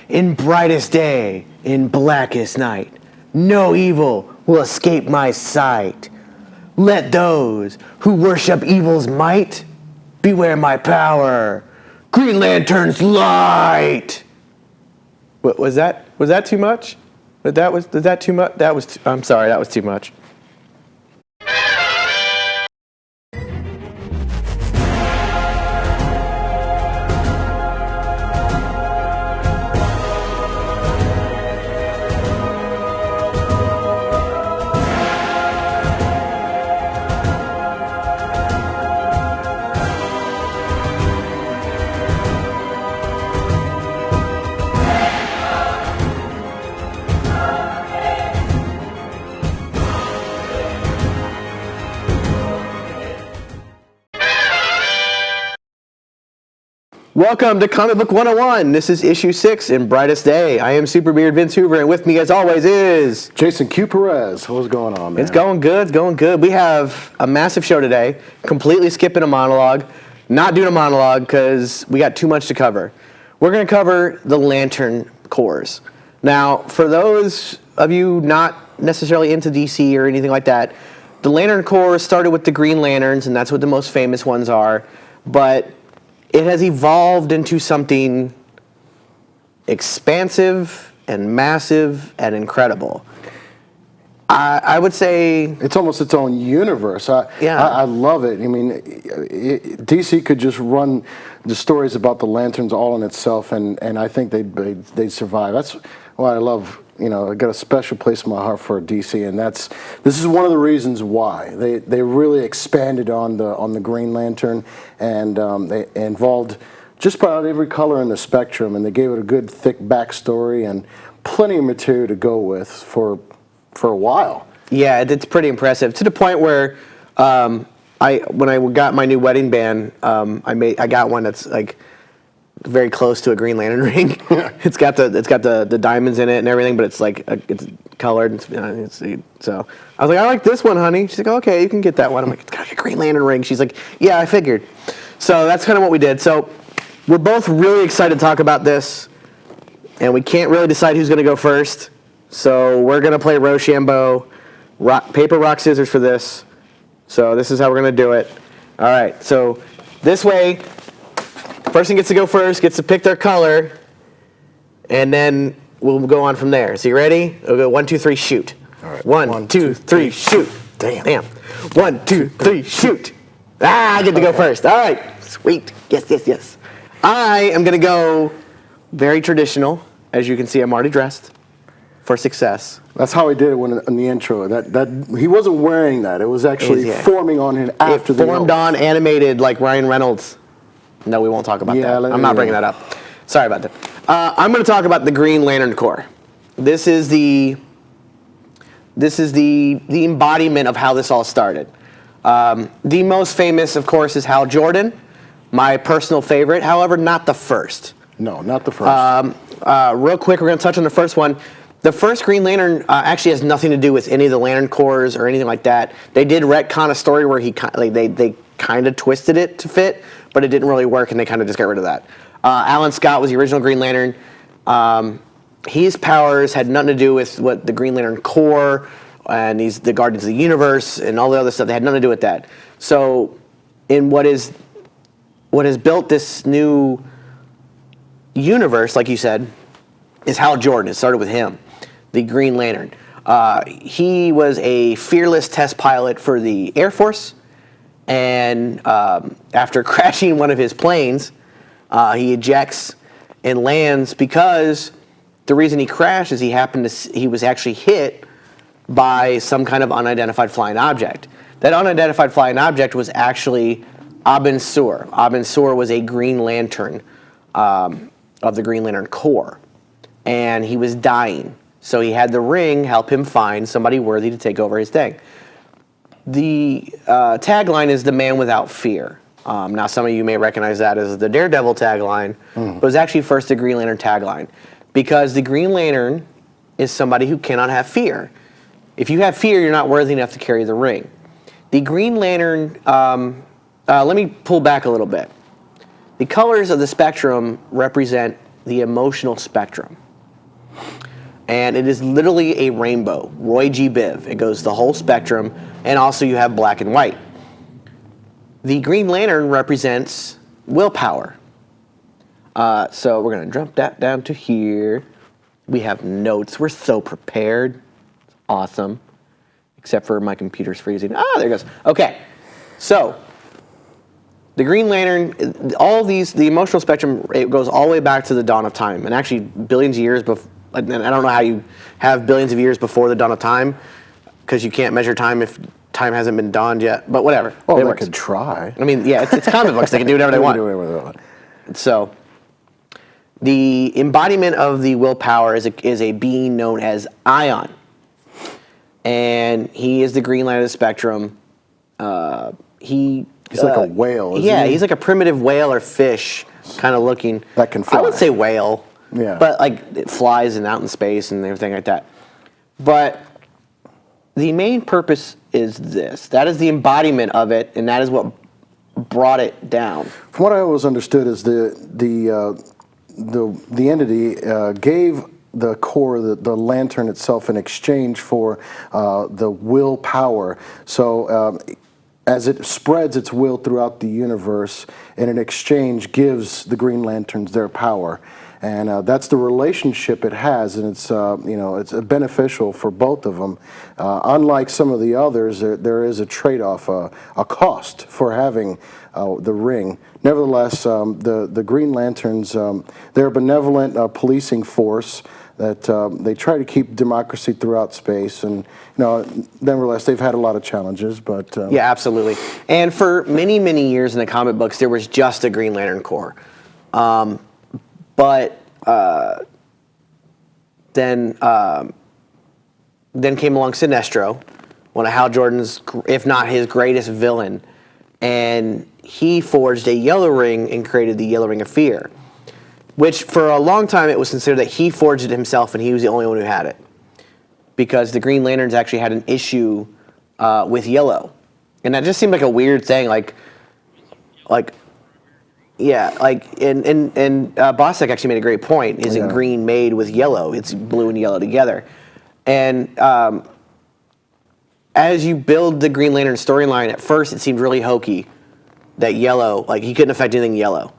in brightest day, in blackest night. No evil will escape my sight. Let those who worship evil's might beware my power. Green Lantern's light. What was that? Was that too much? Was that too much? I'm sorry, that was too much. Welcome to Comic Book 101. This is issue 6 in brightest day. I am Superbeard Vince Hoover, and with me as always is... Jason Q. Perez. What's going on, man? It's going good, it's going good. We have a massive show today, completely skipping a monologue, not doing a monologue because we got too much to cover. We're going to cover the Lantern Corps. Now, for those of you not necessarily into DC or anything like that, the Lantern Corps started with the Green Lanterns, and that's what the most famous ones are, but it has evolved into something expansive and massive and incredible. I would say... It's almost its own universe. I love it. I mean, DC could just run the stories about the Lanterns all in itself, and I think they'd survive. That's why I love, I got a special place in my heart for DC, and this is one of the reasons why. They really expanded on the Green Lantern, and they involved just about every color in the spectrum, and they gave it a good thick backstory and plenty of material to go with for a while. Yeah, it's pretty impressive, to the point where when I got my new wedding band, I got one that's like very close to a Green Lantern ring. It's got the diamonds in it and everything, but it's like it's colored. So I was like, I like this one, honey. She's like, okay, you can get that one. I'm like, it's got a Green Lantern ring. She's like, yeah, I figured. So that's kind of what we did. So we're both really excited to talk about this, and we can't really decide who's going to go first. So we're going to play Rochambeau, paper, rock, scissors for this. So this is how we're going to do it. All right, so this way, person gets to go first, gets to pick their color, and then we'll go on from there. So you ready? We'll go 1, 2, 3, shoot. All right. 1, 2, 3, shoot. Damn. 1, 2, 3, shoot. I get to go first. All right. Sweet. Yes. I am going to go very traditional. As you can see, I'm already dressed for success. That's how he did it in the intro. That he wasn't wearing that. It was actually forming on him after the formed on, animated like Ryan Reynolds. No, we won't talk about that. I'm not bringing that up. Sorry about that. I'm going to talk about the Green Lantern Corps. This is the embodiment of how this all started. The most famous, of course, is Hal Jordan, my personal favorite. However, not the first. No, not the first. Real quick, we're going to touch on the first one. The first Green Lantern actually has nothing to do with any of the Lantern Corps or anything like that. They did retcon a story where they kind of twisted it to fit, but it didn't really work, and they kind of just got rid of that. Alan Scott was the original Green Lantern. His powers had nothing to do with what the Green Lantern Corps and the Guardians of the Universe and all the other stuff. They had nothing to do with that. So, in what has built this new universe, like you said, is Hal Jordan. It started with him, the Green Lantern. He was a fearless test pilot for the Air Force, and after crashing one of his planes, he ejects and lands because the reason he crashed is he was actually hit by some kind of unidentified flying object. That unidentified flying object was actually Abin Sur. Abin Sur was a Green Lantern of the Green Lantern Corps, and he was dying. So he had the ring help him find somebody worthy to take over his thing. The tagline is "The Man Without Fear." Now, some of you may recognize that as the Daredevil tagline, but it was actually first the Green Lantern tagline, because the Green Lantern is somebody who cannot have fear. If you have fear, you're not worthy enough to carry the ring. The Green Lantern, let me pull back a little bit. The colors of the spectrum represent the emotional spectrum. And it is literally a rainbow. Roy G. Biv. It goes the whole spectrum, and also you have black and white. The Green Lantern represents willpower. So we're going to jump that down to here. We have notes. We're so prepared. It's awesome. Except for my computer's freezing. There it goes. Okay. So the Green Lantern, all these, the emotional spectrum, it goes all the way back to the dawn of time. And actually billions of years before, and I don't know how you have billions of years before the dawn of time, because you can't measure time if time hasn't been dawned yet, but whatever. Oh, they could try. I mean, yeah, it's comic books. They can do whatever they want. So the embodiment of the willpower is a being known as Ion. And he is the Green Lantern of the spectrum. He's like a whale, isn't yeah, he? he's like a primitive whale or fish kind of looking. That can fly. I would say whale. Yeah. But like it flies and out in space and everything like that. But the main purpose is this. That is the embodiment of it, and that is what brought it down. From what I always understood is the entity gave the core, the lantern itself, in exchange for the willpower. So as it spreads its will throughout the universe, and in exchange gives the Green Lanterns their power. And that's the relationship it has, and it's it's beneficial for both of them. Unlike some of the others, there is a trade-off, a cost for having the ring. Nevertheless, the Green Lanterns, they're a benevolent policing force that they try to keep democracy throughout space, and nevertheless, they've had a lot of challenges. But yeah, absolutely. And for many, many years in the comic books, there was just a Green Lantern Corps. But then came along Sinestro, one of Hal Jordan's, if not his greatest villain, and he forged a yellow ring and created the Yellow Ring of Fear, which for a long time it was considered that he forged it himself and he was the only one who had it, because the Green Lanterns actually had an issue with yellow, and that just seemed like a weird thing, like. Yeah, and Bostic actually made a great point. Isn't green made with yellow? It's blue and yellow together. And as you build the Green Lantern storyline, at first it seemed really hokey that yellow, like he couldn't affect anything yellow.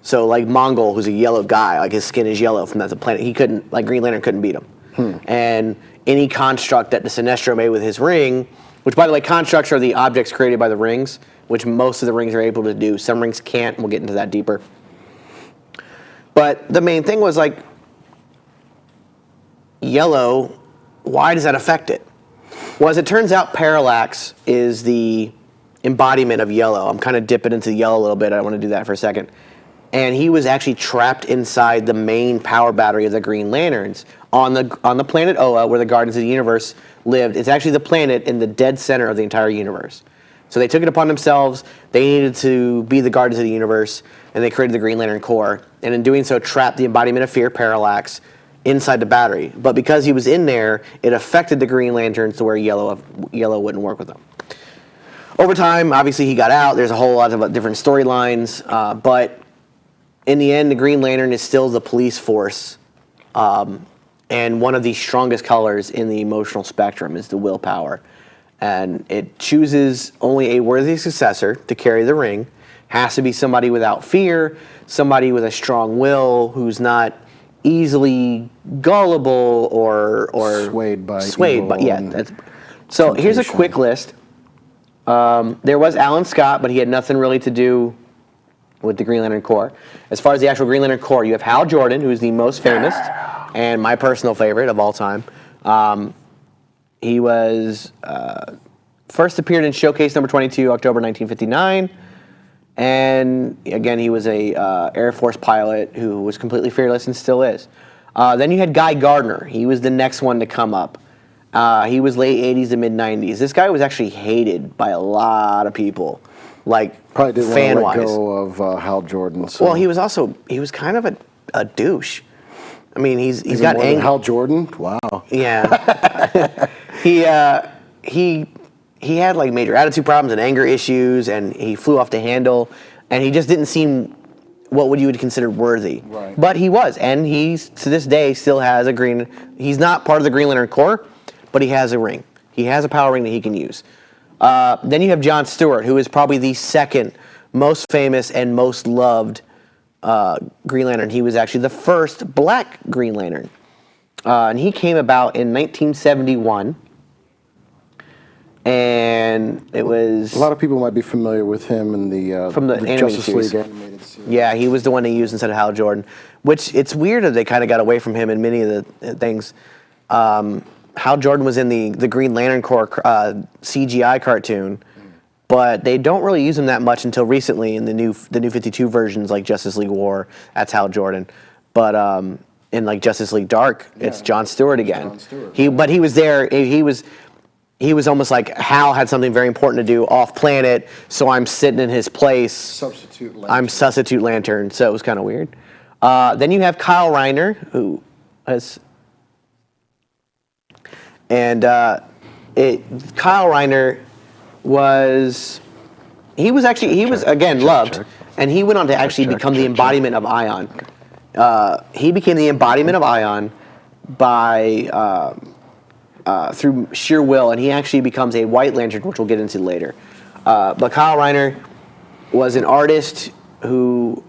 So like Mongol, who's a yellow guy, like his skin is yellow from that planet, he couldn't, like Green Lantern couldn't beat him. And any construct that the Sinestro made with his ring, which by the way, constructs are the objects created by the rings, which most of the rings are able to do. Some rings can't, and we'll get into that deeper. But the main thing was like, yellow, why does that affect it? Well, as it turns out, Parallax is the embodiment of yellow. I'm kind of dipping into the yellow a little bit. I want to do that for a second. And he was actually trapped inside the main power battery of the Green Lanterns on the planet Oa, where the Guardians of the Universe lived. It's actually the planet in the dead center of the entire universe. So they took it upon themselves. They needed to be the Guardians of the Universe, and they created the Green Lantern Corps. And in doing so, trapped the embodiment of fear, Parallax, inside the battery. But because he was in there, it affected the Green Lanterns to where yellow wouldn't work with them. Over time, obviously, he got out. There's a whole lot of different storylines. But in the end, the Green Lantern is still the police force. And one of the strongest colors in the emotional spectrum is the willpower. And it chooses only a worthy successor to carry the ring. Has to be somebody without fear, somebody with a strong will, who's not easily gullible or swayed by yeah. So here's a quick list. There was Alan Scott, but he had nothing really to do with the Green Lantern Corps. As far as the actual Green Lantern Corps, you have Hal Jordan, who's the most famous and my personal favorite of all time. He was first appeared in Showcase number 22, October 1959. And again, he was a Air Force pilot who was completely fearless and still is. Then you had Guy Gardner. He was the next one to come up. He was late 80s to mid 90s. This guy was actually hated by a lot of people, like probably didn't fan-wise. want to let go of Hal Jordan. So. Well, he was kind of a douche. I mean, he's Even got more than anger. Hal Jordan? Wow. Yeah. He had like major attitude problems and anger issues, and he flew off the handle, and he just didn't seem what would you would consider worthy. Right. But he was, and he to this day still has a green. He's not part of the Green Lantern Corps, but he has a ring. He has a power ring that he can use. Then you have John Stewart, who is probably the second most famous and most loved Green Lantern. He was actually the first black Green Lantern, and he came about in 1971. And it was a lot of people might be familiar with him in the from the animated Justice series. League animated series. Yeah, he was the one they used instead of Hal Jordan, which it's weird that they kind of got away from him in many of the things. Hal Jordan was in the Green Lantern Corps CGI cartoon, but they don't really use him that much until recently in the new 52 versions like Justice League War. That's Hal Jordan, but in like Justice League Dark, it's John Stewart again. John Stewart, But he was there. He was almost like Hal had something very important to do off planet, so I'm sitting in his place. Substitute Lantern. I'm Substitute Lantern, so it was kind of weird. Then you have Kyle Reiner, who has, and Kyle Reiner was again loved, and he went on to actually become the embodiment of Ion. He became the embodiment of Ion by. Through sheer will, and he actually becomes a White Lantern, which we'll get into later. But Kyle Reiner was an artist who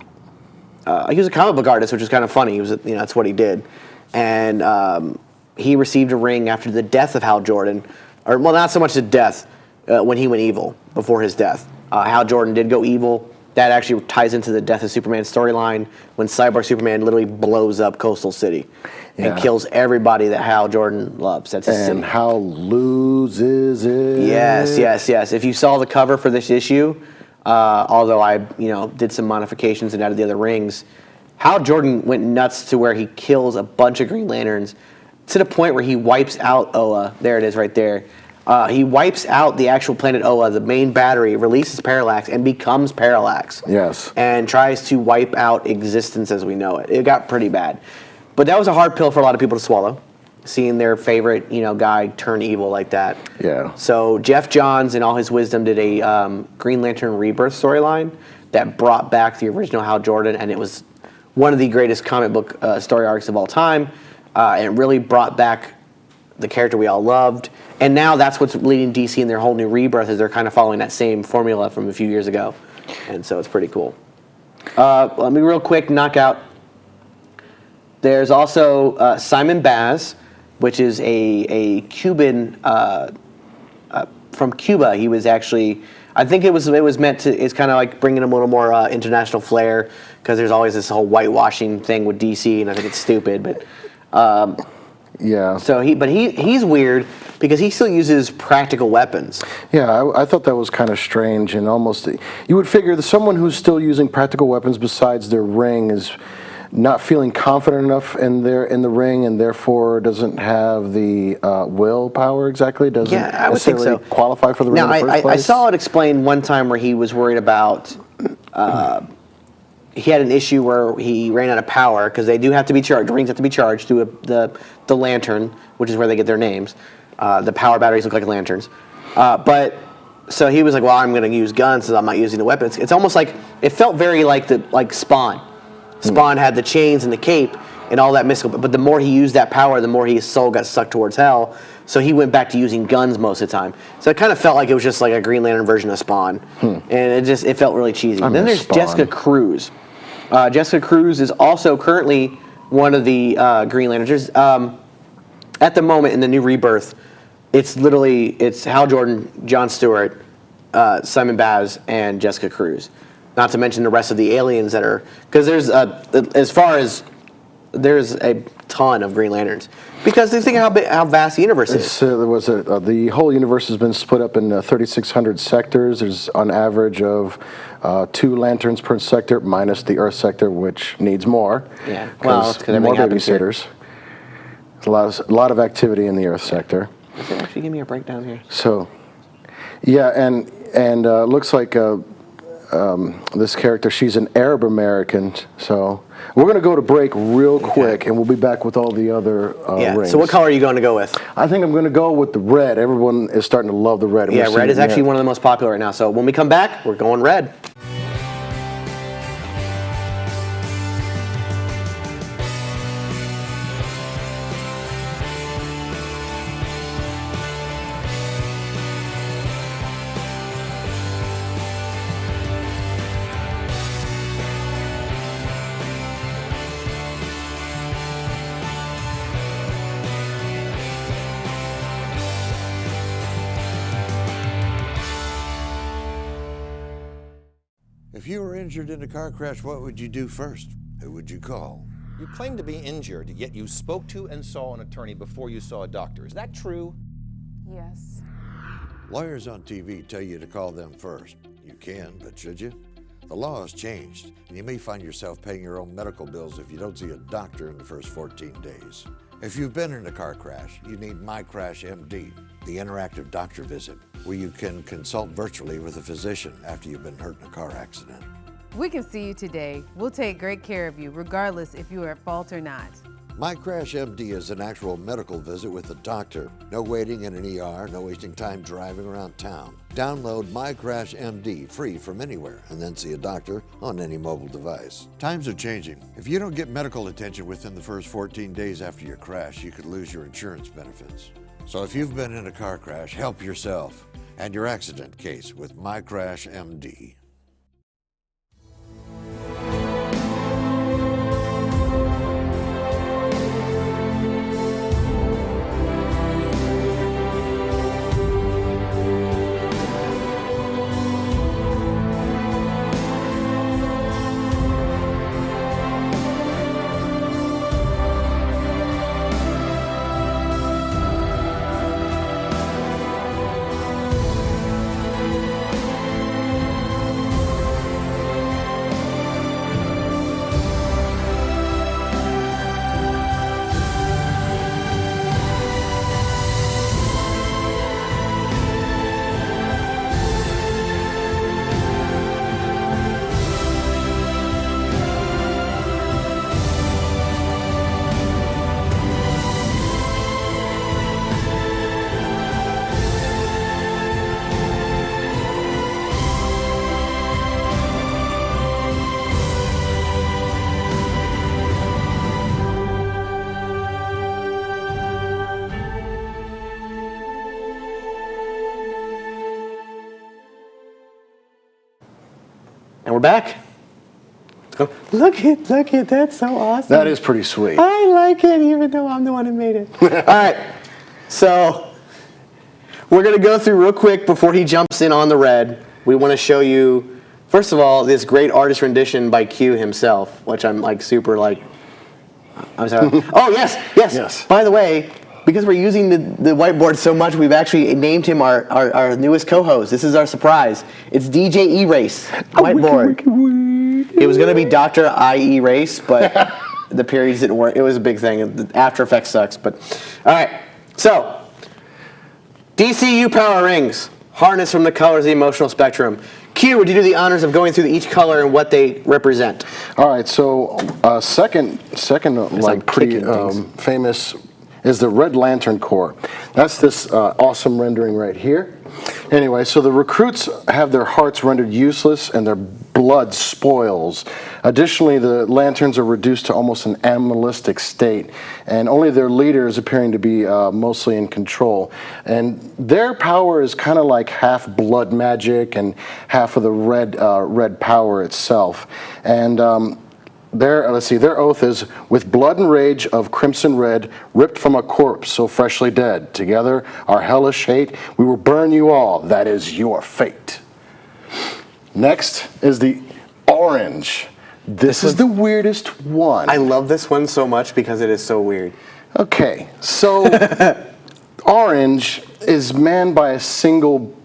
he was a comic book artist, which is kind of funny. He was, that's what he did, and he received a ring after the death of Hal Jordan, or well, not so much the death, when he went evil before his death. Hal Jordan did go evil. That actually ties into the Death of Superman storyline when Cyborg Superman literally blows up Coastal City and kills everybody that Hal Jordan loves. That's his city. And Hal loses it. Yes. If you saw the cover for this issue, although I did some modifications and added the other rings, Hal Jordan went nuts to where he kills a bunch of Green Lanterns to the point where he wipes out Oa. There it is right there. He wipes out the actual planet Oa, the main battery, releases Parallax, and becomes Parallax. Yes. And tries to wipe out existence as we know it. It got pretty bad. But that was a hard pill for a lot of people to swallow, seeing their favorite, guy turn evil like that. Yeah. So Jeff Johns, in all his wisdom, did a Green Lantern Rebirth storyline that brought back the original Hal Jordan, and it was one of the greatest comic book story arcs of all time. And it really brought back the character we all loved. And now that's what's leading DC in their whole new rebirth, is they're kind of following that same formula from a few years ago. And so it's pretty cool. Let me real quick knock out. There's also Simon Baz, which is a Cuban from Cuba. He was actually, I think it was meant to, it's kind of like bringing him a little more international flair, because there's always this whole whitewashing thing with DC, and I think it's stupid, but yeah. So he's weird because he still uses practical weapons. Yeah, I thought that was kind of strange, and almost you would figure that someone who's still using practical weapons besides their ring is not feeling confident enough in the ring, and therefore doesn't have the willpower exactly. Doesn't I would think so. Qualify for the ring Now, in the first place. I saw it explained one time where he was worried about. He had an issue where he ran out of power, because they do have to be charged. The rings have to be charged through the lantern, which is where they get their names. The power batteries look like lanterns. But so he was like, well, I'm going to use guns since I'm not using the weapons. It's almost like, it felt very like Spawn. Spawn had the chains and the cape and all that mystical, but the more he used that power, the more his soul got sucked towards hell. So he went back to using guns most of the time. So it kind of felt like it was just like a Green Lantern version of Spawn. And it felt really cheesy. Then there's Spawn. Jessica Cruz. Jessica Cruz is also currently one of the Green Lanterns. At the moment in the new rebirth, it's Hal Jordan, John Stewart, Simon Baz, and Jessica Cruz. Not to mention the rest of the aliens that are, because there's there's a ton of Green Lanterns, because they think how vast the universe is. The whole universe has been split up in 3,600 sectors. There's on average of 2 lanterns per sector, minus the Earth sector, which needs more. Yeah, well, it's because more everything happens here. babysitters. There's a lot of activity in the Earth sector. Does it actually give me a breakdown here? So, yeah, and looks like this character, she's an Arab American. So we're going to go to break real quick, and we'll be back with all the other rings. So what color are you going to go with? I think I'm going to go with the red. Everyone is starting to love the red. Yeah, red is actually one of the most popular right now. So when we come back, we're going red. If you were injured in a car crash, what would you do first? Who would you call? You claim to be injured, yet you spoke to and saw an attorney before you saw a doctor. Is that true? Yes. Lawyers on TV tell you to call them first. You can, but should you? The law has changed, and you may find yourself paying your own medical bills if you don't see a doctor in the first 14 days. If you've been in a car crash, you need MyCrashMD, the interactive doctor visit, where you can consult virtually with a physician after you've been hurt in a car accident. We can see you today. We'll take great care of you, regardless if you are at fault or not. MyCrashMD is an actual medical visit with a doctor. No waiting in an ER, no wasting time driving around town. Download MyCrashMD free from anywhere and then see a doctor on any mobile device. Times are changing. If you don't get medical attention within the first 14 days after your crash, you could lose your insurance benefits. So if you've been in a car crash, help yourself and your accident case with MyCrashMD. And we're back. Oh, look it, that's so awesome. That is pretty sweet. I like it, even though I'm the one who made it. All right, so we're gonna go through real quick before he jumps in on the red. We want to show you, first of all, this great artist rendition by Q himself, which I'm like super like. I'm sorry. Oh yes. By the way, because we're using the whiteboard so much, we've actually named him our newest co-host. This is our surprise. It's DJ Erase whiteboard. It was going to be Dr. I Erase, but the periods didn't work. It was a big thing. After Effects sucks. But all right. So DCU power rings, harness from the colors of the emotional spectrum. Q, would you do the honors of going through each color and what they represent? All right. So second, like pretty famous is the Red Lantern Corps. That's this awesome rendering right here. Anyway, so the recruits have their hearts rendered useless and their blood spoils. Additionally, the lanterns are reduced to almost an animalistic state, and only their leader is appearing to be mostly in control. And their power is kind of like half blood magic and half of the red power itself. And their oath is, with blood and rage of crimson red, ripped from a corpse so freshly dead. Together, our hellish hate, we will burn you all. That is your fate. Next is the orange. This is the weirdest one. I love this one so much because it is so weird. Okay, so Orange is manned by a single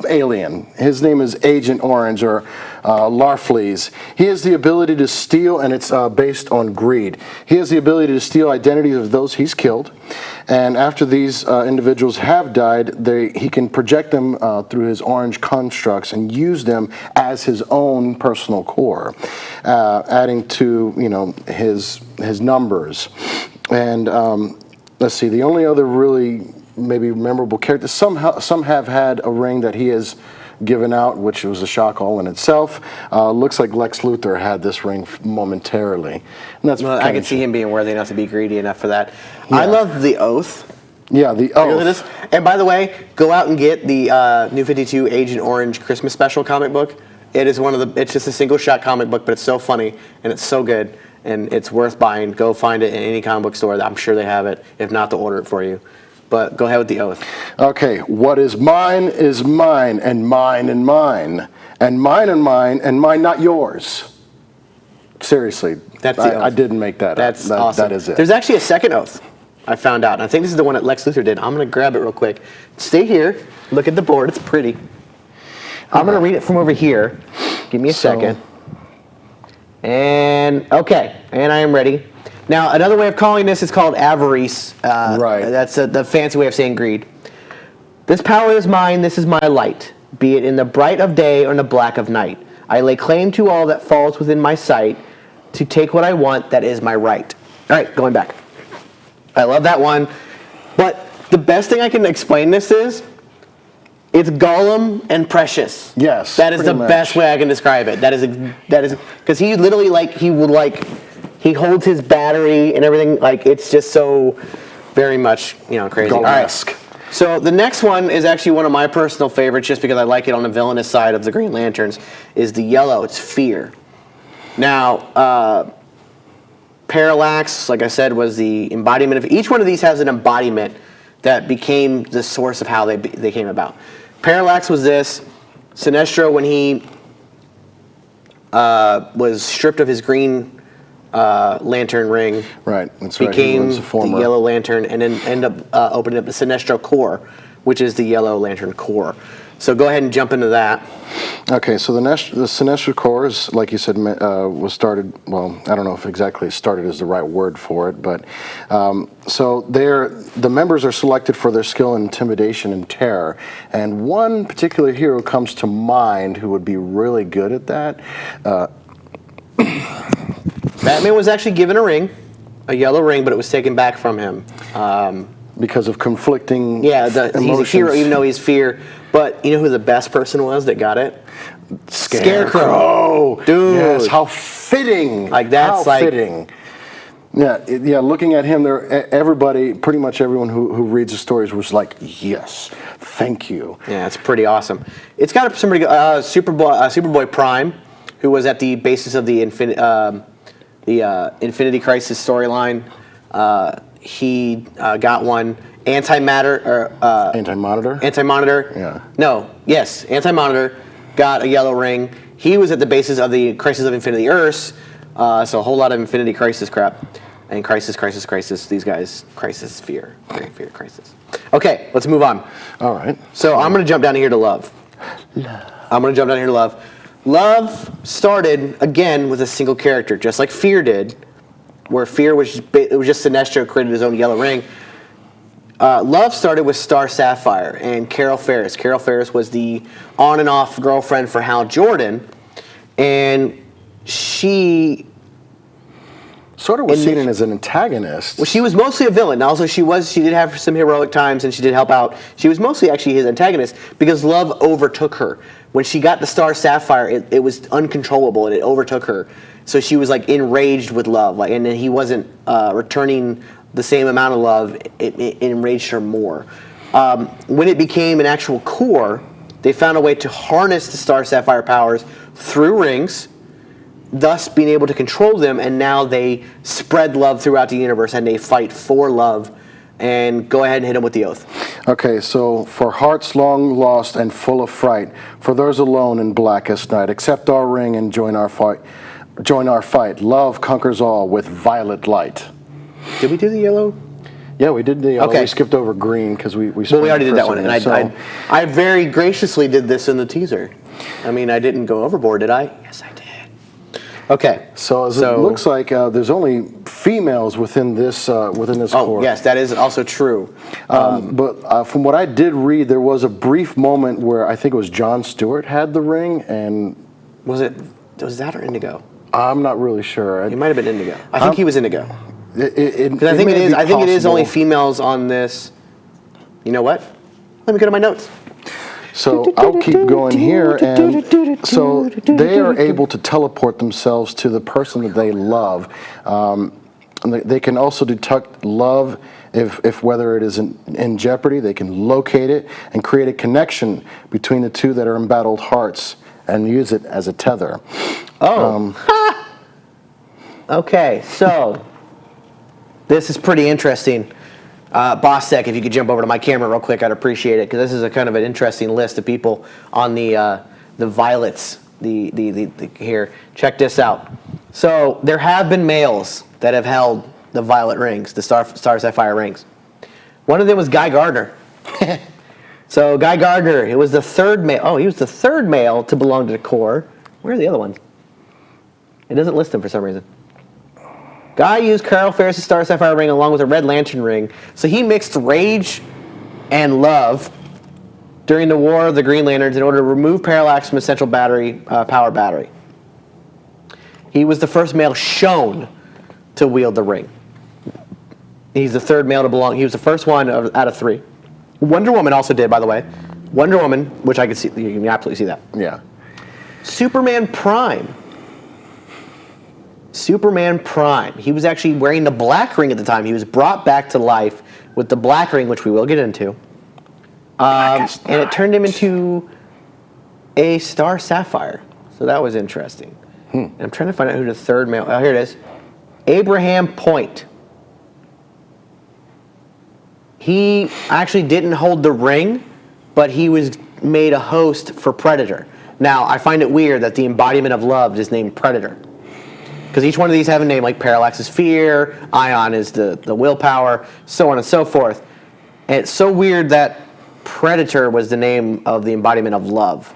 alien. His name is Agent Orange, or Larfleeze. He has the ability to steal, and it's based on greed. He has the ability to steal identities of those he's killed, and after these individuals have died, he can project them through his orange constructs and use them as his own personal core, adding to his numbers. And let's see, the only other really maybe memorable character. Some have had a ring that he has given out, which was a shock all in itself. Looks like Lex Luthor had this ring momentarily. And that's I can see him being worthy enough to be greedy enough for that. Yeah. I love the Oath. Yeah, the Oath. And by the way, go out and get the New 52 Agent Orange Christmas Special comic book. It is it's just a single shot comic book, but it's so funny and it's so good and it's worth buying. Go find it in any comic book store. I'm sure they have it. If not, they'll order it for you. but go ahead with the oath. Okay, what is mine, and mine, and mine, and mine, and mine, not yours. Seriously, That's the oath. I didn't make that That's up. awesome. That is it. There's actually a second oath I found out, and I think this is the one that Lex Luthor did. I'm going to grab it real quick. Stay here. Look at the board. It's pretty. I'm going to read it from over here. Give me a second. And, okay, and I am ready. Now, another way of calling this is called avarice. Right. That's the fancy way of saying greed. This power is mine, this is my light, be it in the bright of day or in the black of night. I lay claim to all that falls within my sight, to take what I want, that is my right. All right, going back. I love that one. But the best thing I can explain this is, it's Gollum and Precious. Yes, That is the pretty much. best way I can describe it. That is, because he literally, he holds his battery and everything, it's just so very much, crazy. All Gollum-esque. right. So the next one is actually one of my personal favorites, just because I like it on the villainous side of the Green Lanterns, is the yellow. It's Fear. Now, Parallax, like I said, was the embodiment of, each one of these has an embodiment that became the source of how they came about. Parallax was this. Sinestro, when he was stripped of his Green Lantern ring, Right, that's right. He became was a the former. Yellow Lantern, and then ended up opening up the Sinestro Corps, which is the Yellow Lantern Corps. So go ahead and jump into that. Okay, so the Sinestro Corps, is, like you said, was started, well, I don't know if exactly started is the right word for it, but so the members are selected for their skill in intimidation and terror, and one particular hero comes to mind who would be really good at that. Batman was actually given a ring, a yellow ring, but it was taken back from him. Because of conflicting He's a hero, even though he's Fear. But you know who the best person was that got it? Scarecrow. Dude. Yes, how fitting. That's how fitting. Yeah, looking at him, everybody, pretty much everyone who reads the stories was like, yes, thank you. Yeah, it's pretty awesome. It's got somebody, Superboy Prime, who was at the basis of the Infinity Crisis storyline. He got one. Anti-Monitor. Yeah. No. Yes. Anti-Monitor got a yellow ring. He was at the basis of the Crisis of Infinity Earths. So a whole lot of Infinity Crisis crap. And Crisis. These guys, Crisis, Fear, Crisis. Okay, let's move on. All right. So I'm going to jump down here to Love. Love started, again, with a single character, just like Fear did, where Fear was just Sinestro created his own yellow ring. Love started with Star Sapphire and Carol Ferris. Carol Ferris was the on and off girlfriend for Hal Jordan, and she sort of was seen as an antagonist. Well, she was mostly a villain. Also, she did have some heroic times, and she did help out. She was mostly actually his antagonist because Love overtook her. When she got the Star Sapphire, it was uncontrollable, and it overtook her. So she was enraged with Love, and then he wasn't returning the same amount of love. It enraged her more. When it became an actual core, they found a way to harness the Star Sapphire powers through rings, thus being able to control them, and now they spread love throughout the universe, and they fight for love. And go ahead and hit them with the oath. Okay, so for hearts long lost and full of fright, for those alone in blackest night, accept our ring and join our fight. Love conquers all with violet light. Did we do the yellow? Yeah, we did the yellow. Okay. We skipped over green because we Well, we already did that one, and so, I very graciously did this in the teaser. I mean, I didn't go overboard, did I? Yes, I did. Okay. So as it looks like there's only females within this Oh, core. yes, that is also true. But from what I did read, there was a brief moment where I think it was Jon Stewart had the ring, and Was that or Indigo? I'm not really sure. It might have been Indigo. I think he was Indigo. Because I think it is only females on this. You know what? Let me go to my notes. So I'll keep going here, and so they are able to teleport themselves to the person that they love. And they can also detect love if whether it is in jeopardy. They can locate it and create a connection between the two that are embattled hearts and use it as a tether. Okay, so this is pretty interesting. Bostek, if you could jump over to my camera real quick, I'd appreciate it, because this is a kind of an interesting list of people on the violets. Here, check this out. So there have been males that have held the violet rings, the star sapphire rings. One of them was Guy Gardner. So Guy Gardner, he was the third male. Oh, he was the third male to belong to the Corps. Where are the other ones? It doesn't list them for some reason. Guy used Carl Ferris' star sapphire ring along with a red lantern ring. So he mixed rage and love during the War of the Green Lanterns in order to remove Parallax from the central power battery. He was the first male shown to wield the ring. He's the third male to belong. He was the first one out of 3. Wonder Woman also did, by the way. Wonder Woman, which I can see, you can absolutely see that. Yeah. Superman Prime. Superman Prime. He was actually wearing the black ring at the time. He was brought back to life with the black ring, which we will get into. And it turned him into a star sapphire. So that was interesting. And I'm trying to find out who the third male. Oh, here it is. Abraham Point. He actually didn't hold the ring, but he was made a host for Predator. Now, I find it weird that the embodiment of love is named Predator, because each one of these have a name, like Parallax is fear, Ion is the willpower, so on and so forth. And it's so weird that Predator was the name of the embodiment of love.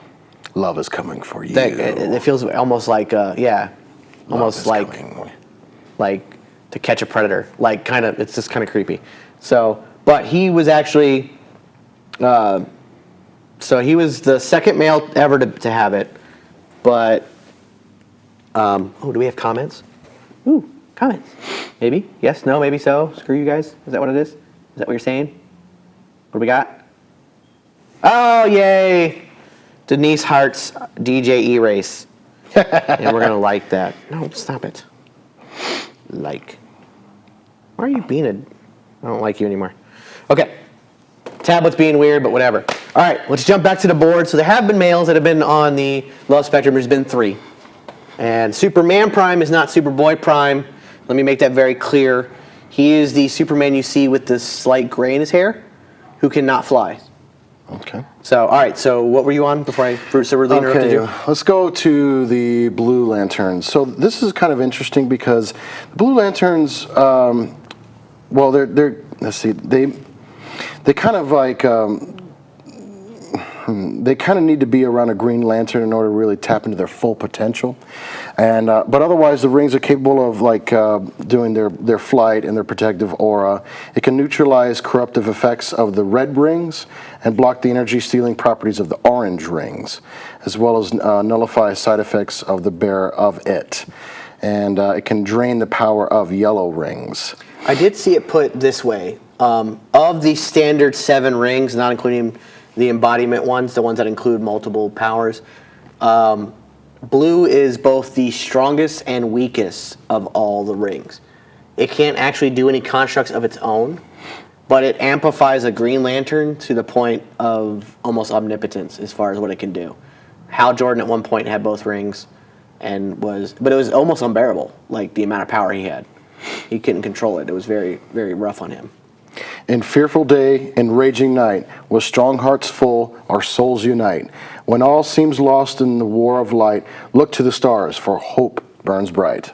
Love is coming for you. It feels almost like, almost like To Catch a Predator. Like, kind of, it's just kind of creepy. So, but he was actually, so he was the second male ever to have it. But, oh, do we have comments? Ooh, comments. Maybe? Yes, no, maybe so. Screw you guys. Is that what it is? Is that what you're saying? What do we got? Oh, yay. Denise Hart's DJ E-Race. And we're going to like that. No, stop it. Like. Why are you being I don't like you anymore. Okay. Tablet's being weird, but whatever. All right, let's jump back to the board. So there have been males that have been on the love spectrum. There's been 3. And Superman Prime is not Superboy Prime. Let me make that very clear. He is the Superman you see with the slight gray in his hair, who cannot fly. Okay. So, all right, so what were you on before I rudely interrupted you? Let's go to the Blue Lanterns. So this is kind of interesting because the Blue Lanterns, well, they're let's see, they kind of like, they kind of need to be around a Green Lantern in order to really tap into their full potential. And but otherwise, the rings are capable of like doing their flight and their protective aura. It can neutralize corruptive effects of the red rings and block the energy-stealing properties of the orange rings, as well as nullify side effects of the bearer of it. And it can drain the power of yellow rings. I did see it put this way. Of the standard 7 rings, not including the embodiment ones, the ones that include multiple powers, blue is both the strongest and weakest of all the rings. It can't actually do any constructs of its own, but it amplifies a Green Lantern to the point of almost omnipotence as far as what it can do. Hal Jordan at one point had both rings, but it was almost unbearable, like the amount of power he had. He couldn't control it. It was very, very rough on him. In fearful day and raging night, with strong hearts full, our souls unite. When all seems lost in the war of light, look to the stars, for hope burns bright.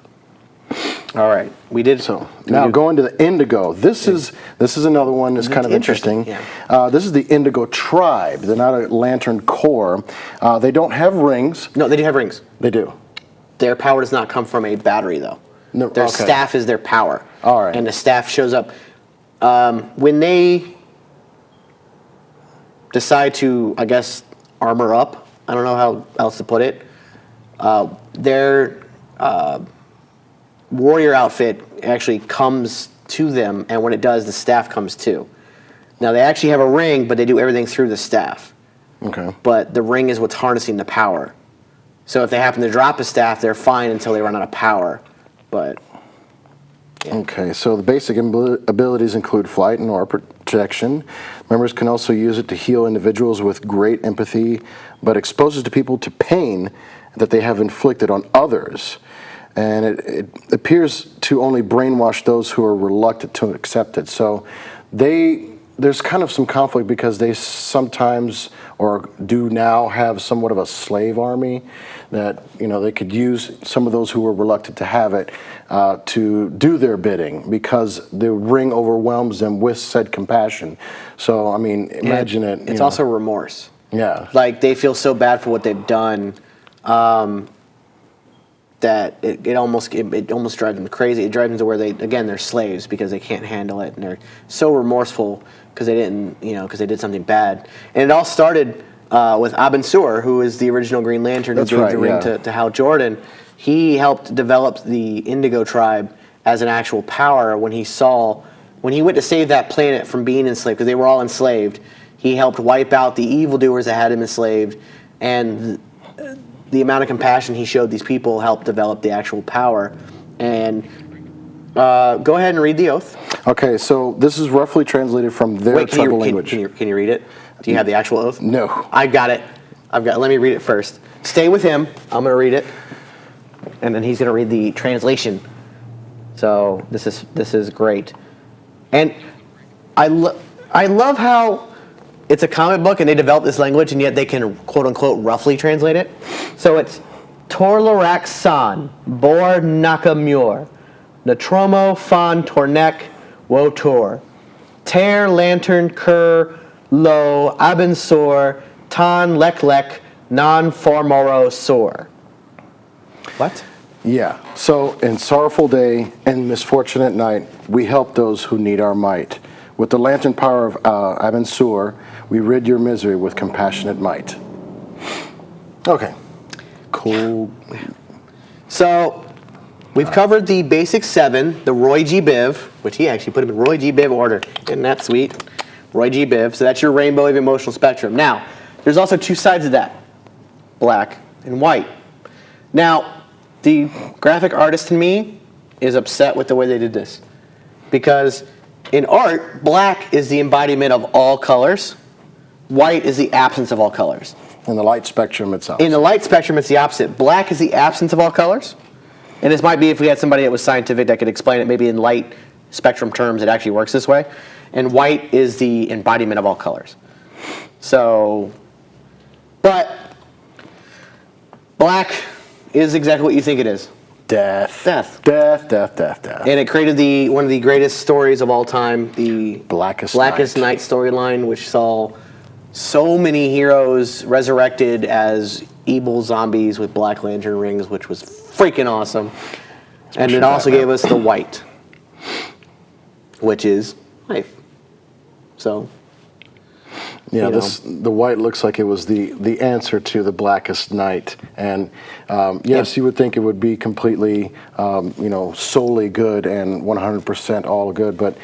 All right, we did. So now going to the Indigo. This is another one that's kind of interesting. Yeah. This is the Indigo Tribe. They're not a Lantern Corps. They don't have rings. No, they do have rings. They do. Their power does not come from a battery, though. No, their okay. staff is their power. All right. And the staff shows up. When they decide to, I guess, armor up, I don't know how else to put it, their warrior outfit actually comes to them, and when it does, the staff comes too. Now, they actually have a ring, but they do everything through the staff. Okay. But the ring is what's harnessing the power. So if they happen to drop a staff, they're fine until they run out of power. But yeah. Okay, so the basic abilities include flight and aura protection. Members can also use it to heal individuals with great empathy, but exposes people to pain that they have inflicted on others. and it appears to only brainwash those who are reluctant to accept it. So there's kind of some conflict because they sometimes, or do now, have somewhat of a slave army that, they could use some of those who are reluctant to have it to do their bidding because the ring overwhelms them with said compassion. So, I mean, imagine it. It's also remorse. Yeah. Like, they feel so bad for what they've done that it almost drives them crazy. It drives them to where they're slaves because they can't handle it, and they're so remorseful because they didn't, because they did something bad. And it all started with Abin Sur, who is the original Green Lantern who gave the ring to Hal Jordan. He helped develop the Indigo Tribe as an actual power when he went to save that planet from being enslaved, because they were all enslaved. He helped wipe out the evildoers that had him enslaved, and the amount of compassion he showed these people helped develop the actual power. And go ahead and read the oath. Okay, so this is roughly translated from their tribal language. Can you read it? Do you have the actual oath? No. I got it. Let me read it first. Stay with him. I'm going to read it, and then he's going to read the translation. So this is great, and I love how it's a comic book and they develop this language, and yet they can quote unquote roughly translate it. So it's Torlorak San, Bor Nakamur, Natromo Fan Tornek Wotor, Ter Lantern Kur Lo Abensor Tan Leklek Non Formoro Sor. What? Yeah. So, in sorrowful day and misfortunate night, we help those who need our might. With the lantern power of Abin Sur, we rid your misery with compassionate might. Okay. Cool. So, we've covered the basic 7, the Roy G. Biv, which he actually put them in Roy G. Biv order. Isn't that sweet? Roy G. Biv. So that's your rainbow of emotional spectrum. Now, there's also 2 sides of that, black and white. Now, the graphic artist in me is upset with the way they did this, because in art, black is the embodiment of all colors. White is the absence of all colors. In the light spectrum itself. In the light spectrum, it's the opposite. Black is the absence of all colors. And this might be, if we had somebody that was scientific that could explain it, maybe in light spectrum terms, it actually works this way. And white is the embodiment of all colors. So, but black is exactly what you think it is. Death. Death. Death, death, death, death. And it created one of the greatest stories of all time, the Blackest Night storyline, which saw so many heroes resurrected as evil zombies with Black Lantern rings, which was freaking awesome. And it also gave us the white, which is life. So, yeah, the white looks like it was the answer to the Blackest Night, and yes, you would think it would be completely, solely good and 100% all good, but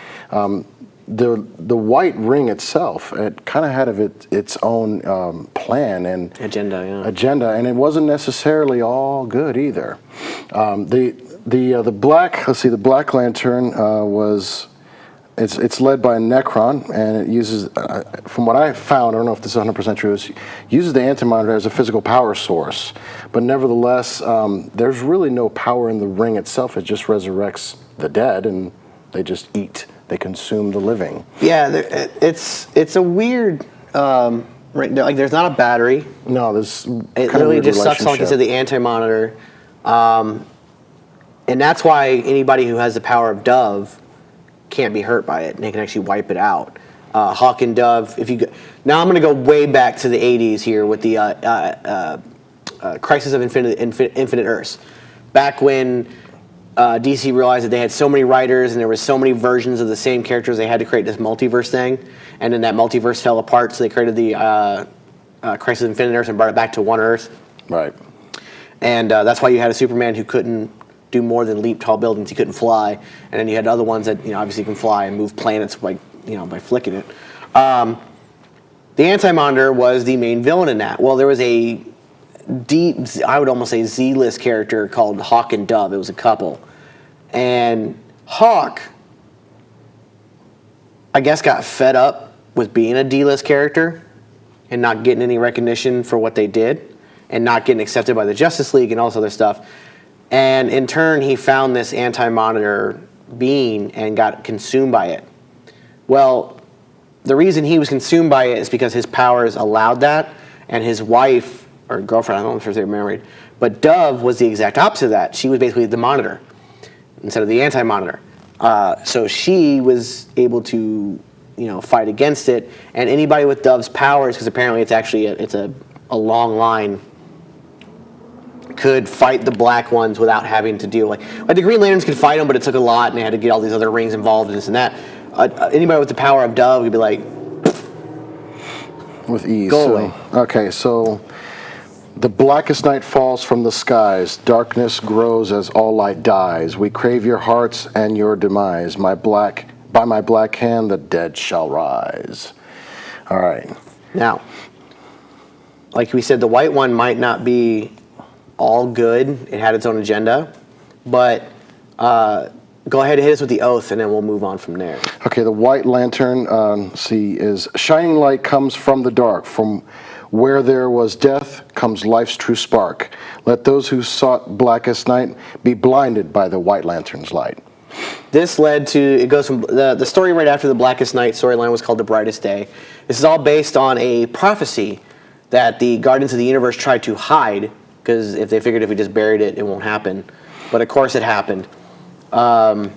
the white ring itself, it kind of had its own plan and agenda, and it wasn't necessarily all good either. The Black Lantern was. It's led by Necron, and it uses, from what I found, I don't know if this is 100% true, it uses the Anti-Monitor as a physical power source. But nevertheless, there's really no power in the ring itself. It just resurrects the dead, and they just eat. They consume the living. Yeah, it's a weird, like there's not a battery. No, there's it literally just sucks on, like you said, the Anti-Monitor. And that's why anybody who has the power of Dove can't be hurt by it, and they can actually wipe it out. Hawk and Dove. Now I'm going to go way back to the 80s here with the Crisis of Infinite Earths. Back when DC realized that they had so many writers and there was so many versions of the same characters, they had to create this multiverse thing, and then that multiverse fell apart, so they created the Crisis of Infinite Earths and brought it back to one Earth. Right. And that's why you had a Superman who couldn't do more than leap tall buildings. He couldn't fly, and then you had other ones that obviously can fly and move planets by flicking it. The Anti-Monitor was the main villain in that. Well, there was a deep, I would almost say Z-list character called Hawk and Dove. It was a couple, and Hawk, I guess, got fed up with being a D-list character and not getting any recognition for what they did, and not getting accepted by the Justice League and all this other stuff. And in turn, he found this anti-monitor being and got consumed by it. Well, the reason he was consumed by it is because his powers allowed that, and his wife, or girlfriend, I don't know if they were married, but Dove was the exact opposite of that. She was basically the monitor instead of the anti-monitor. So she was able to, fight against it, and anybody with Dove's powers, because apparently it's actually a long line, could fight the black ones without having to deal like the Green Lanterns could fight them, but it took a lot, and they had to get all these other rings involved and this and that. Anybody with the power of Dove would be like, with ease. Go away. Okay, so the blackest night falls from the skies. Darkness grows as all light dies. We crave your hearts and your demise. By my black hand, the dead shall rise. All right. now, like we said, the white one might not be all good. It had its own agenda, but go ahead and hit us with the oath, and then we'll move on from there. Okay, the White Lantern, is shining light comes from the dark. From where there was death comes life's true spark. Let those who sought blackest night be blinded by the White Lantern's light. This led to, it goes from, the story right after the Blackest Night storyline was called The Brightest Day. This is all based on a prophecy that the Guardians of the Universe tried to hide, because if they figured if we just buried it, it won't happen. But of course it happened. And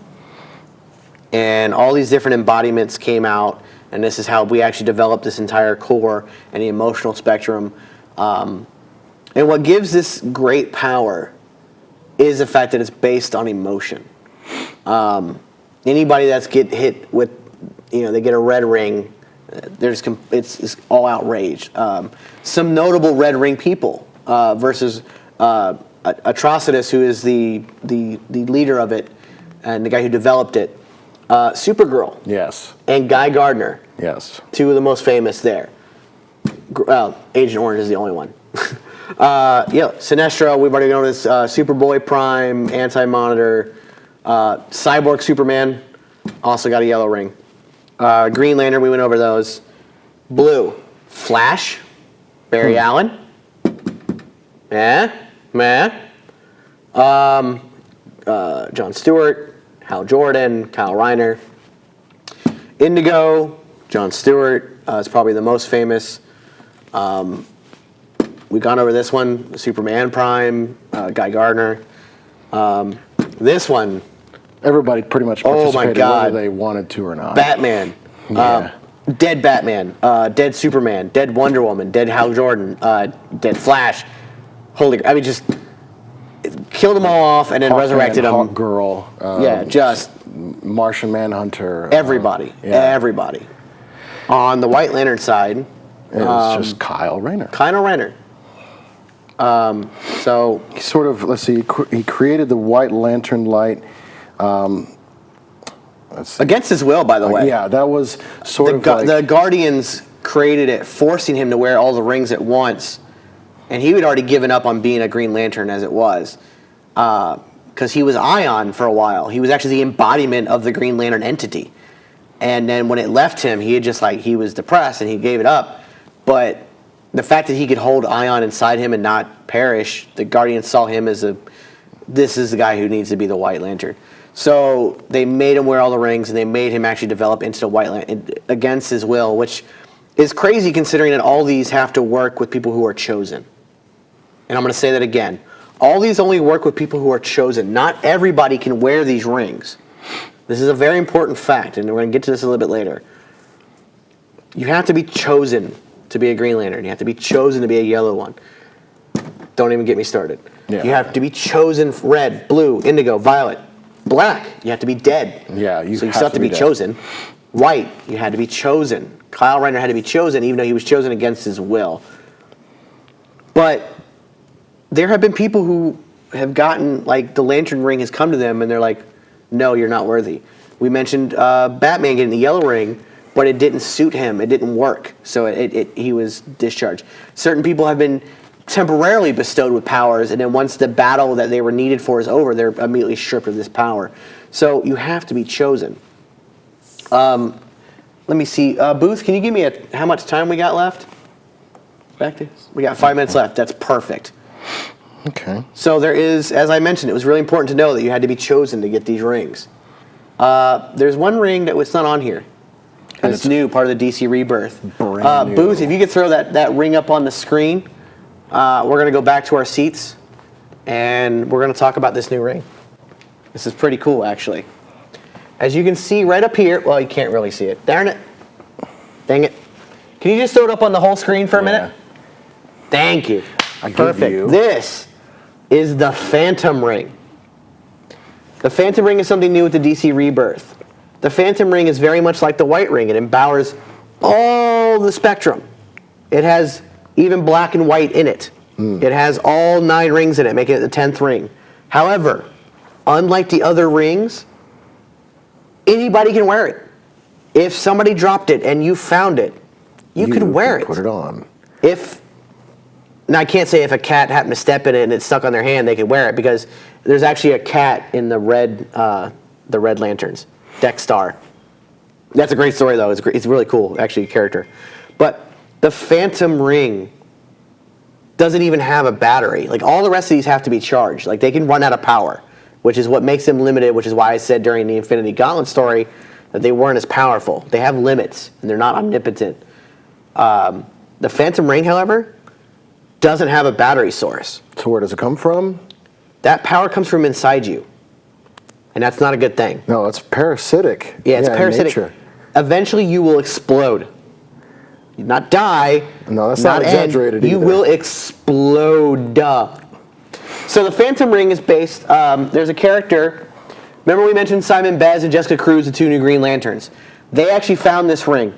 all these different embodiments came out, and this is how we actually developed this entire core and the emotional spectrum. And what gives this great power is the fact that it's based on emotion. Anybody that's get hit with, they get a red ring, it's all outrage. Some notable red ring people versus Atrocitus, who is the leader of it and the guy who developed it. Supergirl. Yes. And Guy Gardner. Yes. Two of the most famous there. Agent Orange is the only one. Sinestro, we've already known as Superboy Prime, Anti-Monitor, Cyborg Superman, also got a yellow ring. Green Lantern, we went over those. Blue, Flash, Barry Allen. John Stewart, Hal Jordan, Kyle Reiner. Indigo, John Stewart is probably the most famous. We've gone over this one, Superman Prime, Guy Gardner. This one, Everybody pretty much Oh my participated God. whether they wanted to or not. Batman, Yeah. dead Batman, dead Superman, dead Wonder Woman, dead Hal Jordan, dead Flash. Just killed them all off and then Hawkman, resurrected them. Hawk Girl. Just Martian Manhunter. everybody, everybody. On the White Lantern side, It was just Kyle Rayner. Kyle Renner. So He sort of, let's see, he created the White Lantern light. against his will, by the way. Yeah, that was sort of like, the Guardians created it, forcing him to wear all the rings at once, and he had already given up on being a Green Lantern as it was, because he was Ion for a while. He was actually the embodiment of the Green Lantern entity, and then when it left him, he was depressed and he gave it up. But the fact that he could hold Ion inside him and not perish, the Guardians saw him as this is the guy who needs to be the White Lantern. So they made him wear all the rings, and they made him actually develop into the White Lantern against his will, which is crazy considering that all these have to work with people who are chosen. And I'm going to say that again. All these only work with people who are chosen. Not everybody can wear these rings. This is a very important fact, and we're going to get to this a little bit later. You have to be chosen to be a Green Lantern. You have to be chosen to be a yellow one. Don't even get me started. Yeah. You have to be chosen red, blue, indigo, violet, black. You have to be dead. Yeah, so you still have to be dead. chosen. White, you had to be chosen. Kyle Rayner had to be chosen, even though he was chosen against his will. But there have been people who have gotten, like, the Lantern ring has come to them, and they're like, no, you're not worthy. We mentioned Batman getting the yellow ring, but it didn't suit him. It didn't work, so he was discharged. Certain people have been temporarily bestowed with powers, and then once the battle that they were needed for is over, they're immediately stripped of this power. So you have to be chosen. Let me see. Booth, can you give me how much time we got left? We got 5 minutes left. That's perfect. Okay. So there is, as I mentioned, it was really important to know that you had to be chosen to get these rings. There's one ring that was not on here. And it's new, part of the DC Rebirth. Brand new. Booth, if you could throw that ring up on the screen, we're going to go back to our seats, and we're going to talk about this new ring. This is pretty cool, actually. As you can see right up here, well, you can't really see it. Darn it. Dang it. Can you just throw it up on the whole screen for a minute? Thank you. Perfect. This is the Phantom Ring. The Phantom Ring is something new with the DC Rebirth. The Phantom Ring is very much like the White Ring. It empowers all the spectrum. It has even black and white in it. It has all 9 rings in it, making it the 10th ring. However, unlike the other rings, anybody can wear it. If somebody dropped it and you found it, you could wear it. Put it on. Now, I can't say if a cat happened to step in it and it's stuck on their hand, they could wear it, because there's actually a cat in the Red Lanterns, Dexstar. That's a great story, though. It's really cool, actually, character. But the Phantom Ring doesn't even have a battery. Like, all the rest of these have to be charged. Like, they can run out of power, which is what makes them limited, which is why I said during the Infinity Gauntlet story that they weren't as powerful. They have limits, and they're not omnipotent. The Phantom Ring, however, doesn't have a battery source. So where does it come from? That power comes from inside you, and that's not a good thing. No, it's parasitic. Yeah, it's parasitic. Nature. Eventually, you will explode. Not die. No, that's not exaggerated You either. will explode. So the Phantom Ring is based, there's a character, remember we mentioned Simon Bez and Jessica Cruz, the 2 new Green Lanterns. They actually found this ring.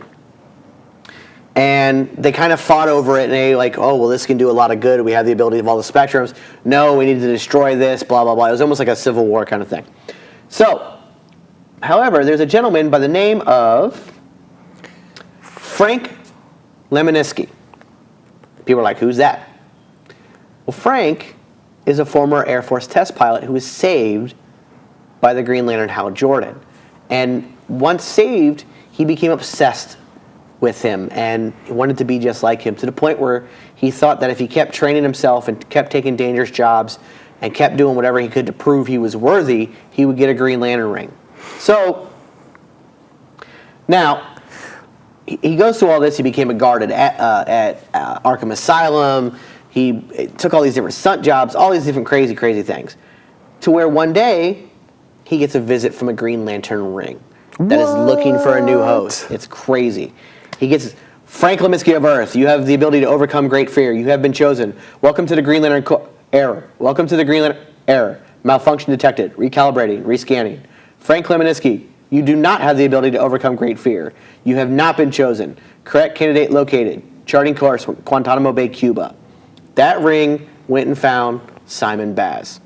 And they kind of fought over it, and they like, oh, well, this can do a lot of good. We have the ability of all the spectrums. No, we need to destroy this, blah, blah, blah. It was almost like a Civil War kind of thing. So, however, there's a gentleman by the name of Frank Lemoniski. People are like, who's that? Well, Frank is a former Air Force test pilot who was saved by the Green Lantern Hal Jordan. And once saved, he became obsessed with him and he wanted to be just like him, to the point where he thought that if he kept training himself and kept taking dangerous jobs and kept doing whatever he could to prove he was worthy, he would get a Green Lantern ring. So now he goes through all this. He became a guard at Arkham Asylum. He took all these different stunt jobs, all these different crazy things, to where one day he gets a visit from a Green Lantern ring that is looking for a new host. It's crazy. He gets, Frank Lemoniski of Earth, you have the ability to overcome great fear. You have been chosen. Welcome to the Green Lantern error. Welcome to the Green Lantern error. Malfunction detected. Recalibrating. Rescanning. Frank Lemoniski, you do not have the ability to overcome great fear. You have not been chosen. Correct candidate located. Charting course, Guantanamo Bay, Cuba. That ring went and found Simon Baz.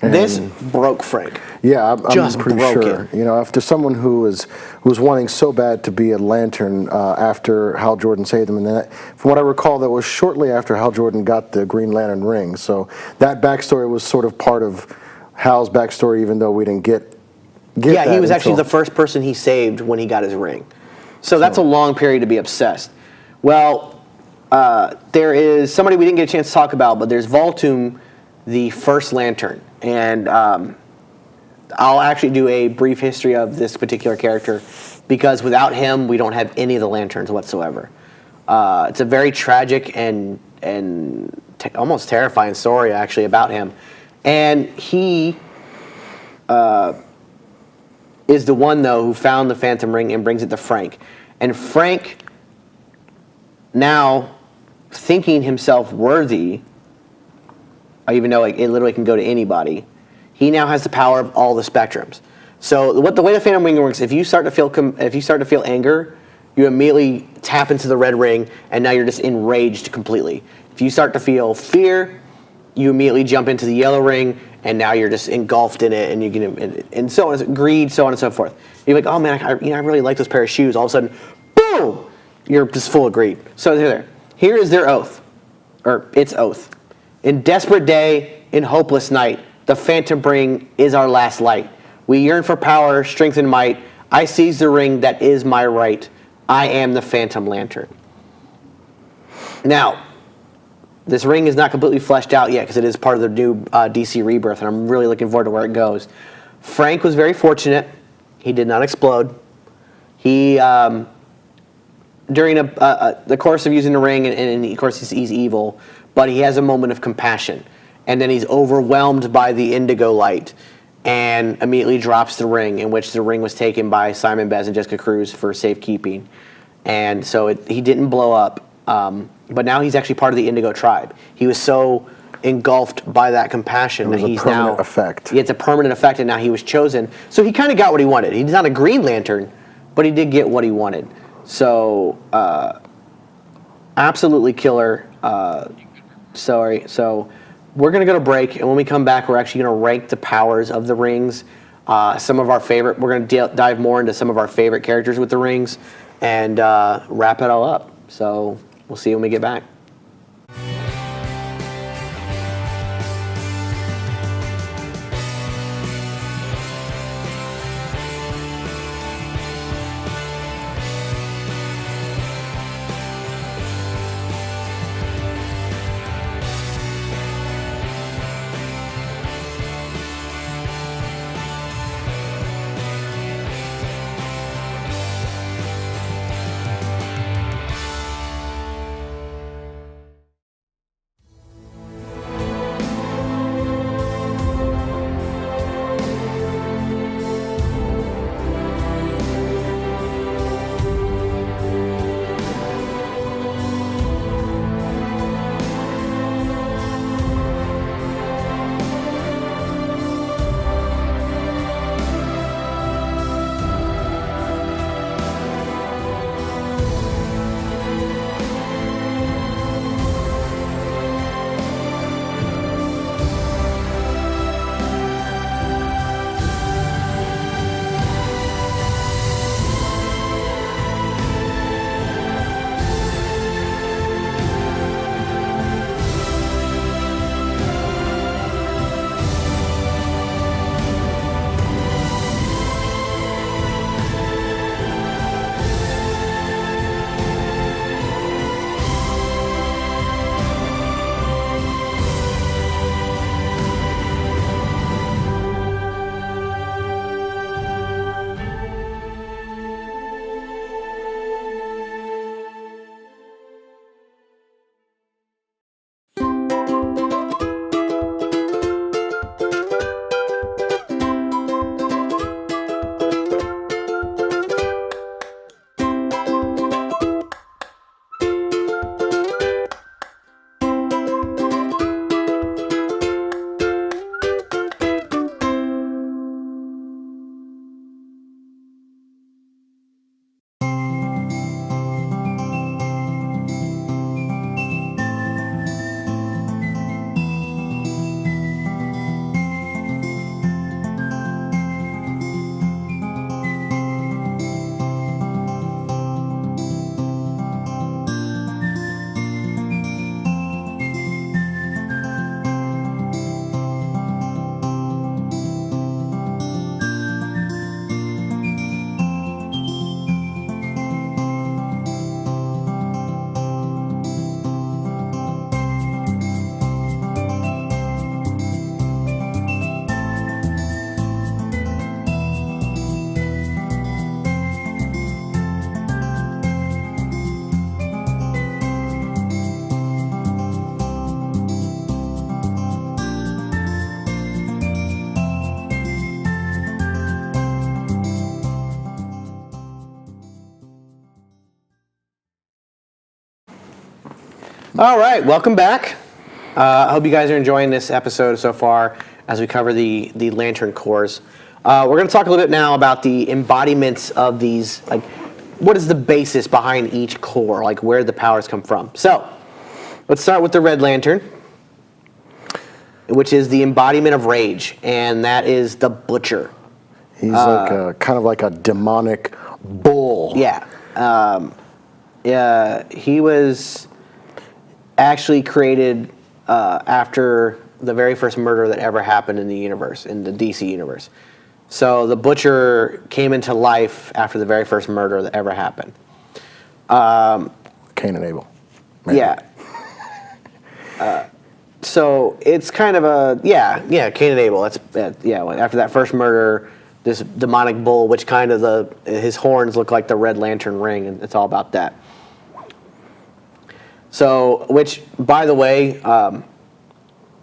This broke Frank. Yeah, I'm Just pretty broke sure. him. You know, after someone who was wanting so bad to be a Lantern after Hal Jordan saved him, and then from what I recall, that was shortly after Hal Jordan got the Green Lantern ring. So that backstory was sort of part of Hal's backstory, even though we didn't get Yeah, that he was actually until- the first person he saved when he got his ring. So that's a long period to be obsessed. Well, there is somebody we didn't get a chance to talk about, but there's Voltoom, the first Lantern. And I'll actually do a brief history of this particular character, because without him, we don't have any of the Lanterns whatsoever. It's a very tragic and almost terrifying story, actually, about him. And he is the one, though, who found the Phantom Ring and brings it to Frank. And Frank, now thinking himself worthy, even though it literally can go to anybody, he now has the power of all the spectrums. So the way the Phantom Ring works, if you start to feel anger, you immediately tap into the red ring, and now you're just enraged completely. If you start to feel fear, you immediately jump into the yellow ring, and now you're just engulfed in it, and you can, and so on, greed, so on and so forth. You're like, oh man, I really like this pair of shoes. All of a sudden, boom, you're just full of greed. So here is their oath, or its oath. In desperate day, in hopeless night, the Phantom Ring is our last light. We yearn for power, strength, and might. I seize the ring that is my right. I am the Phantom Lantern. Now, This ring is not completely fleshed out yet because it is part of the new DC Rebirth, and I'm really looking forward to where it goes. Frank was very fortunate. He did not explode. He, during the course of using the ring, and of course he's evil, but he has a moment of compassion. And then he's overwhelmed by the indigo light and immediately drops the ring, in which the ring was taken by Simon Bez and Jessica Cruz for safekeeping. And so he didn't blow up, but now he's actually part of the Indigo tribe. He was so engulfed by that compassion that he's now... It was a permanent effect. It's a permanent effect, and now he was chosen. So he kind of got what he wanted. He's not a Green Lantern, but he did get what he wanted. So, absolutely killer. So we're going to go to break, and when we come back, we're actually going to rank the powers of the rings. Some of our favorite... We're going to dive more into some of our favorite characters with the rings, and wrap it all up. So we'll see you when we get back. All right, welcome back. I hope you guys are enjoying this episode so far as we cover the Lantern cores. We're going to talk a little bit now about the embodiments of these, like what is the basis behind each core, like where the powers come from. So let's start with the Red Lantern, which is the embodiment of rage, and that is the Butcher. He's like kind of like a demonic bull. Yeah. He was actually created after the very first murder that ever happened in the universe, in the DC universe. So the Butcher came into life after the very first murder that ever happened. Cain and Abel. Maybe. Yeah. So it's kind of a Cain and Abel. After that first murder, this demonic bull, which kind of his horns look like the Red Lantern ring, and it's all about that. So, which by the way,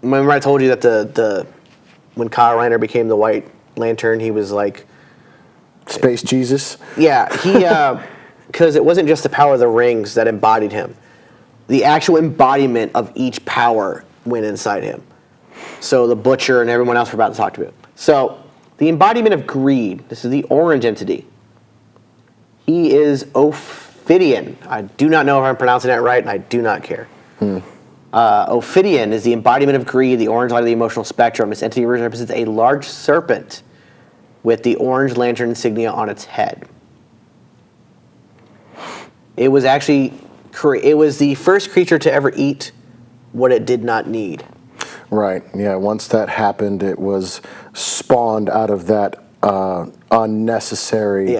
remember I told you that when Kyle Rayner became the White Lantern, he was like Space Jesus. Yeah, he because it wasn't just the power of the rings that embodied him. The actual embodiment of each power went inside him. So the Butcher and everyone else we're about to talk about. So the embodiment of greed, this is the orange entity. He is Ophidian. I do not know if I'm pronouncing that right, and I do not care. Ophidian is the embodiment of greed, the orange light of the emotional spectrum. This entity represents a large serpent with the orange lantern insignia on its head. It was actually, it was the first creature to ever eat what it did not need. Right, yeah, once that happened, it was spawned out of that unnecessary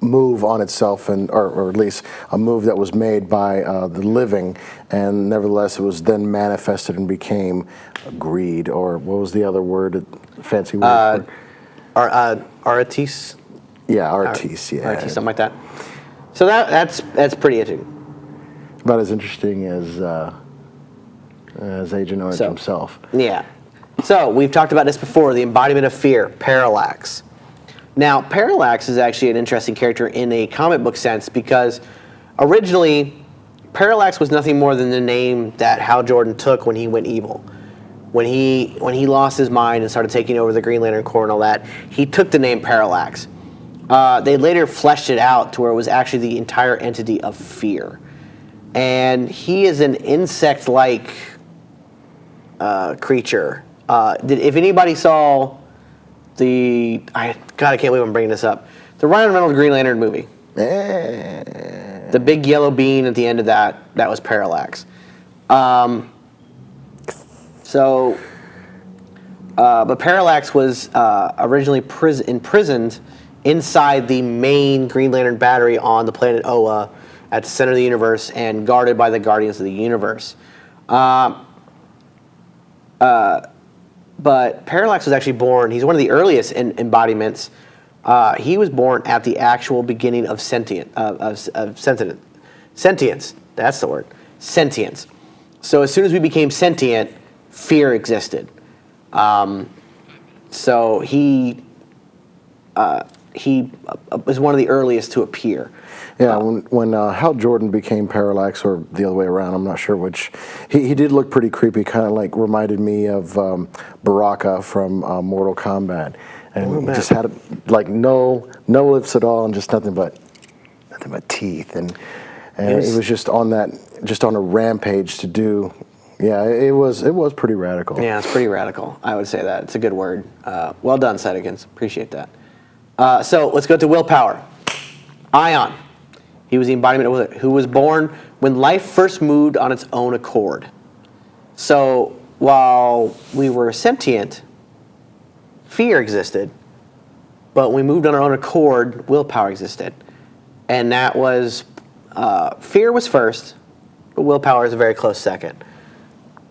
move on itself, or at least a move that was made by the living, and nevertheless it was then manifested and became greed, or what was the other word, fancy word for it? Artis? Yeah, Artis, yeah. Artis, something like that. So that's pretty interesting. About as interesting as Agent Orange himself. Yeah. So we've talked about this before, the embodiment of fear, Parallax. Now, Parallax is actually an interesting character in a comic book sense because originally, Parallax was nothing more than the name that Hal Jordan took when he went evil. When he lost his mind and started taking over the Green Lantern Corps and all that, he took the name Parallax. They later fleshed it out to where it was actually the entire entity of fear. And he is an insect-like creature. If anybody saw I can't believe I'm bringing this up. The Ryan Reynolds Green Lantern movie. The big yellow bean at the end of that was Parallax. But Parallax was originally imprisoned inside the main Green Lantern battery on the planet Oa at the center of the universe and guarded by the Guardians of the Universe. But Parallax was actually born, he's one of the earliest embodiments. He was born at the actual beginning of sentience, that's the word, sentience. So as soon as we became sentient, fear existed. So he was one of the earliest to appear. Yeah, when Hal Jordan became Parallax, or the other way around, I'm not sure which, he did look pretty creepy, kind of like reminded me of Baraka from Mortal Kombat. And he just had like no lips at all and just nothing but teeth. And it was just on a rampage to do. Yeah, it was pretty radical. Yeah, it's pretty radical. I would say that. It's a good word. Well done, Sedekins. Appreciate that. So let's go to willpower. Ion. He was the embodiment of it, who was born when life first moved on its own accord. So while we were sentient, fear existed, but when we moved on our own accord, willpower existed. And that was, fear was first, but willpower is a very close second.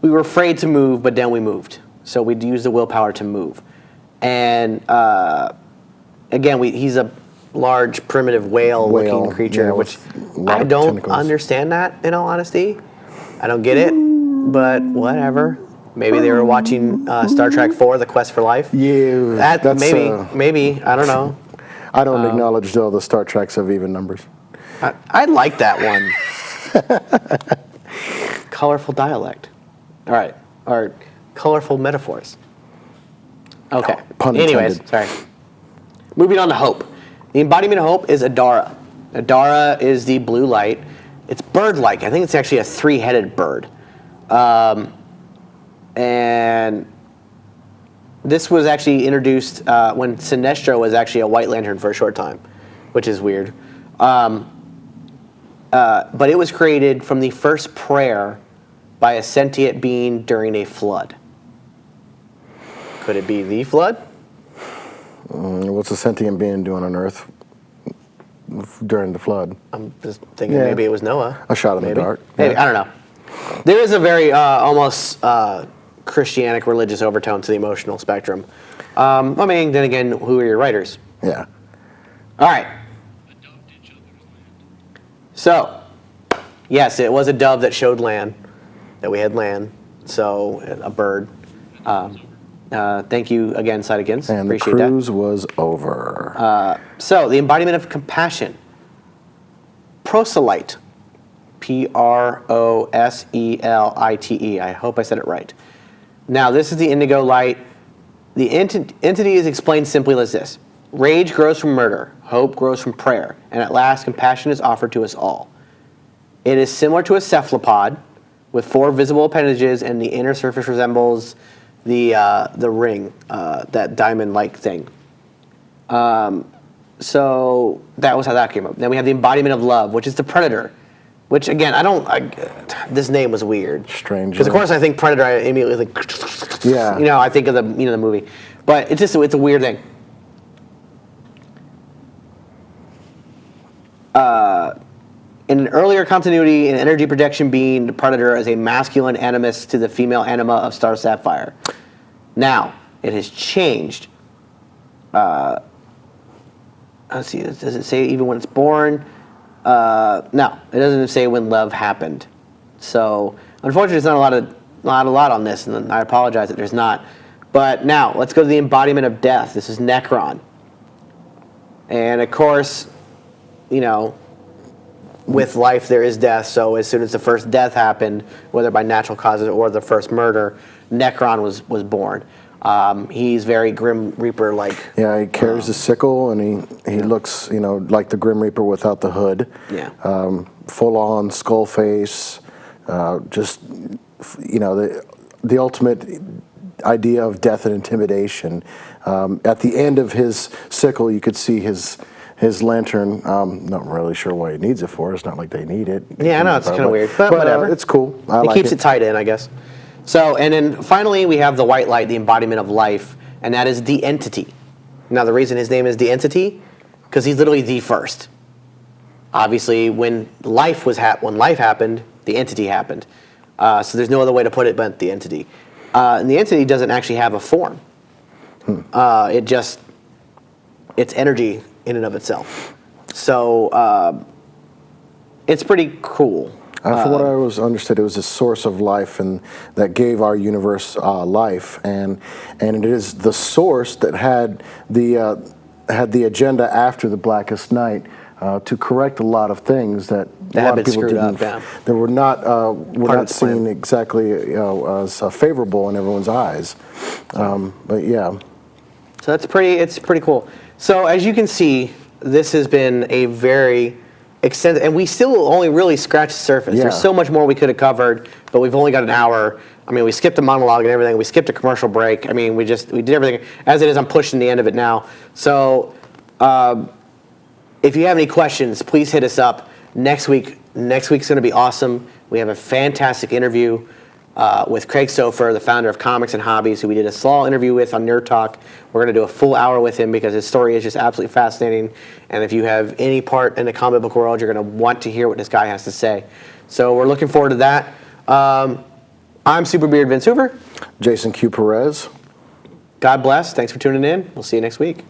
We were afraid to move, but then we moved. So we'd use the willpower to move. And again, he's a large, primitive whale-looking creature, which I don't understand that, in all honesty. I don't get it, but whatever. Maybe they were watching Star Trek IV, The Quest for Life. Yeah, that's maybe, I don't know. I don't acknowledge, though, the Star Treks have even numbers. I like that one. Colorful dialect. All right, or colorful metaphors. Okay. Pun intended. Anyways, sorry. Moving on to hope. The embodiment of hope is Adara. Adara is the blue light. It's bird-like. I think it's actually a three-headed bird. And this was actually introduced when Sinestro was actually a White Lantern for a short time, which is weird. But it was created from the first prayer by a sentient being during a flood. Could it be the flood? What's a sentient being doing on Earth during the flood? I'm just thinking maybe it was Noah. A shot in the dark. Maybe, yeah. I don't know. There is a very almost Christianic religious overtone to the emotional spectrum. I mean, then again, who are your writers? Yeah. All right. So, yes, it was a dove that showed land, that we had land. So, a bird. Thank you again, Sightagins. And the Appreciate cruise was over. So, the embodiment of compassion. Proselyte. Proselite. I hope I said it right. Now, this is the indigo light. The entity is explained simply as this. Rage grows from murder, hope grows from prayer, and at last compassion is offered to us all. It is similar to a cephalopod with 4 visible appendages, and the inner surface resembles the ring, that diamond-like thing. So that was how that came up. Then we have the embodiment of love, which is the predator. Which again, this name was weird. Strange. Because of course I think predator, I immediately think, Yeah. I think of the the movie, but it's a weird thing. In an earlier continuity, an energy projection being the predator as a masculine animus to the female anima of Star Sapphire. Now it has changed. Let's see. Does it say even when it's born? No, it doesn't say when love happened. So, unfortunately, there's not a lot on this, and I apologize that there's not. But now, let's go to the embodiment of death. This is Necron. And of course, with life there is death, so as soon as the first death happened, whether by natural causes or the first murder, Necron was born. He's very Grim Reaper-like. Yeah, he carries a sickle, and he looks, like the Grim Reaper without the hood. Yeah. Full-on skull face, just, the ultimate idea of death and intimidation. At the end of his sickle, you could see his lantern. Not really sure why he needs it for. It's not like they need it. Yeah, I know, it's kind of weird, but whatever. It's cool. It keeps it tied in, I guess. So, and then finally we have the white light, the embodiment of life, and that is the entity. Now, the reason his name is the entity, because he's literally the first. Obviously, when life happened, the entity happened. So there's no other way to put it but the entity. And the entity doesn't actually have a form. It's energy in and of itself. So it's pretty cool. From what I was understood, it was a source of life, and that gave our universe life, and it is the source that had the agenda after the Blackest Night to correct a lot of things that a lot of people didn't. That were not seen exactly as favorable in everyone's eyes. But yeah. So it's pretty cool. So as you can see, this has been a very extended, and we still only really scratched the surface. Yeah. There's so much more we could have covered, but we've only got an hour. I mean, we skipped a monologue and everything. We skipped a commercial break. I mean, we did everything. As it is, I'm pushing the end of it now. So if you have any questions, please hit us up. Next week's going to be awesome. We have a fantastic interview with Craig Sofer, the founder of Comics and Hobbies, who we did a small interview with on Nerd Talk. We're going to do a full hour with him because his story is just absolutely fascinating. And if you have any part in the comic book world, you're going to want to hear what this guy has to say. So we're looking forward to that. I'm Super Beard Vince Hoover. Jason Q. Perez. God bless. Thanks for tuning in. We'll see you next week.